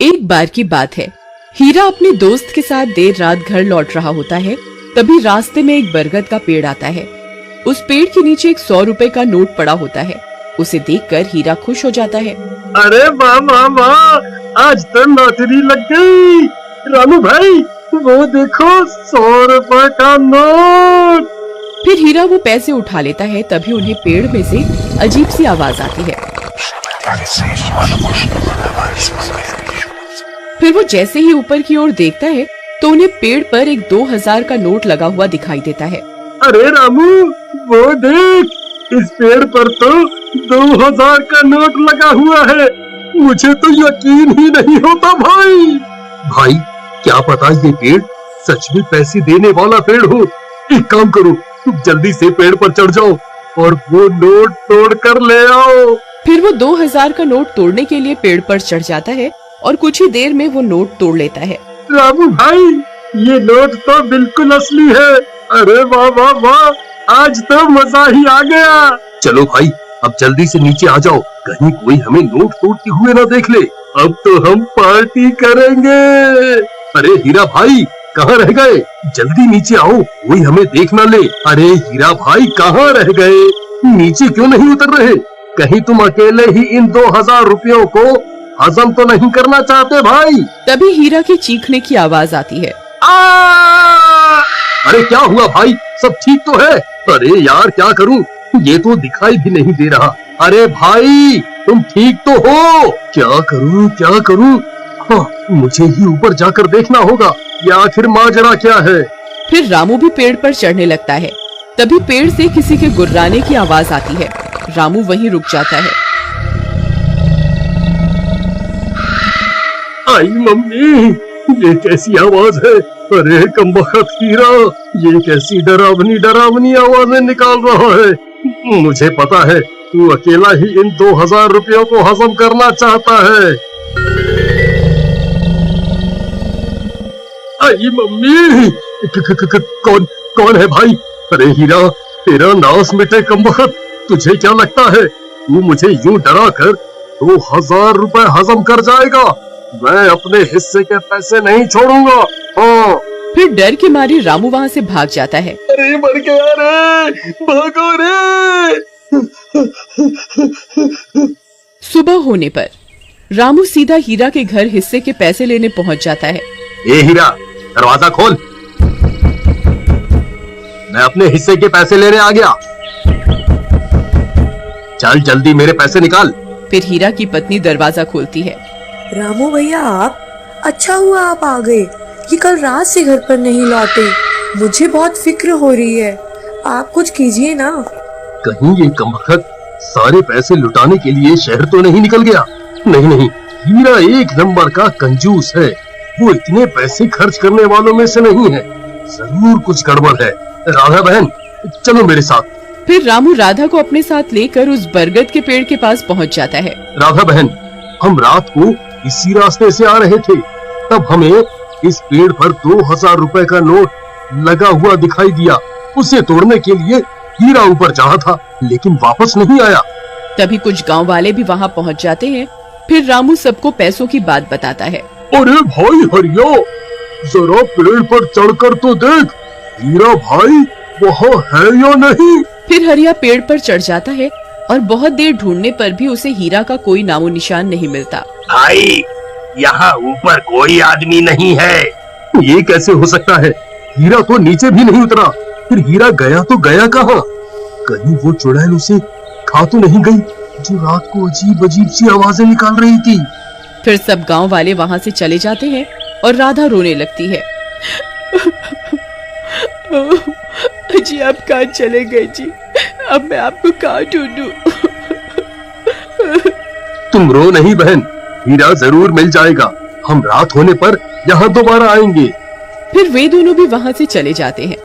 एक बार की बात है, हीरा अपने दोस्त के साथ देर रात घर लौट रहा होता है। तभी रास्ते में एक बरगद का पेड़ आता है। उस पेड़ के नीचे एक 100 रुपए का नोट पड़ा होता है। उसे देखकर हीरा खुश हो जाता है। अरे वाह वाह वाह, आज तो लॉटरी लग गई। रामू भाई वो देखो 100 रुपए का नोट। फिर हीरा वो पैसे उठा लेता है। तभी उन्हें पेड़ में से अजीब सी आवाज आती है। फिर वो जैसे ही ऊपर की ओर देखता है तो उन्हें पेड़ पर एक 2000 का नोट लगा हुआ दिखाई देता है। अरे रामू वो देख, इस पेड़ पर तो 2000 का नोट लगा हुआ है। मुझे तो यकीन ही नहीं होता भाई। भाई क्या पता ये पेड़ सच में पैसे देने वाला पेड़ हो। एक काम करो, तुम जल्दी से पेड़ पर चढ़ जाओ और वो नोट तोड़ कर ले आओ। फिर वो 2000 का नोट तोड़ने के लिए पेड़ पर चढ़ जाता है और कुछ ही देर में वो नोट तोड़ लेता है। रामू भाई ये नोट तो बिल्कुल असली है। अरे वाह वाह वाह, आज तो मजा ही आ गया। चलो भाई अब जल्दी से नीचे आ जाओ, कहीं कोई हमें नोट तोड़ते हुए ना देख ले। अब तो हम पार्टी करेंगे। अरे हीरा भाई कहाँ रह गए? जल्दी नीचे आओ, कोई हमें देख ना ले। अरे हीरा भाई कहाँ रह गए? नीचे क्यों नहीं उतर रहे? कहीं तुम अकेले ही इन 2000 रुपयों को हजम तो नहीं करना चाहते भाई? तभी हीरा की चीखने की आवाज आती है। अरे क्या हुआ भाई, सब ठीक तो है? अरे यार क्या करूं, ये तो दिखाई भी नहीं दे रहा। अरे भाई तुम ठीक तो हो? क्या करूं? हाँ, मुझे ही ऊपर जाकर देखना होगा, ये आखिर माजरा क्या है। फिर रामू भी पेड़ पर चढ़ने लगता है। तभी पेड़ से किसी के गुर्राने की आवाज आती है। रामू वहीं रुक जाता है। आई मम्मी, ये कैसी आवाज है? अरे कमबख्त हीरा, ये कैसी डरावनी आवाजें निकाल रहा है। मुझे पता है तू अकेला ही इन 2000 रुपयों को हजम करना चाहता है। आई मम्मी, कौन है भाई? अरे हीरा तेरा नाश मिटे कमबख्त, तुझे क्या लगता है तू मुझे यूं डरा कर 2000 रुपए हजम कर जाएगा? मैं अपने हिस्से के पैसे नहीं छोड़ूंगा। हाँ। फिर डर के मारे रामू वहाँ से भाग जाता है। अरे मर गया रे, भागो रे। सुबह होने पर रामू सीधा हीरा के घर हिस्से के पैसे लेने पहुँच जाता है। ए हीरा दरवाजा खोल, मैं अपने हिस्से के पैसे लेने आ गया। चल जल्दी मेरे पैसे निकाल। फिर हीरा की पत्नी दरवाजा खोलती है। रामू भैया आप, अच्छा हुआ आप आ गए। ये कल रात से घर पर नहीं लौटे, मुझे बहुत फिक्र हो रही है। आप कुछ कीजिए ना। कहीं ये कमबख्त सारे पैसे लुटाने के लिए शहर तो नहीं निकल गया? नहीं, हीरा एक नंबर का कंजूस है। वो इतने पैसे खर्च करने वालों में से नहीं है। जरूर कुछ गड़बड़ है। राधा बहन चलो मेरे साथ। फिर रामू राधा को अपने साथ लेकर उस बरगद के पेड़ के पास पहुंच जाता है। राधा बहन, हम रात को इसी रास्ते से आ रहे थे, तब हमें इस पेड़ पर 2000 रुपए का नोट लगा हुआ दिखाई दिया। उसे तोड़ने के लिए हीरा ऊपर चढ़ा था, लेकिन वापस नहीं आया। तभी कुछ गांव वाले भी वहां पहुंच जाते हैं। फिर रामू सबको पैसों की बात बताता है। अरे भाई हरिया, जरा पेड़ पर चढ़कर तो देख, हीरा भाई वहाँ है या नहीं? फिर हरिया पेड़ पर चढ़ जाता है और बहुत देर ढूंढने पर भी उसे हीरा का कोई नामो निशान नहीं मिलता। भाई यहाँ ऊपर कोई आदमी नहीं है। ये कैसे हो सकता है? हीरा तो नीचे भी नहीं उतरा। फिर हीरा गया तो गया कहाँ? कहीं वो चुड़ैल उसे खा तो नहीं गई, जो रात को अजीब सी आवाजें निकाल रही थी? फिर सब गांव वाले वहां से चले जाते हैं और राधा रोने लगती है। जी आप कहाँ चले गए जी? अब मैं आपको कहाँ ढूंढूं? तुम रो नहीं बहन, हीरा जरूर मिल जाएगा। हम रात होने पर यहाँ दोबारा आएंगे। फिर वे दोनों भी वहां से चले जाते हैं।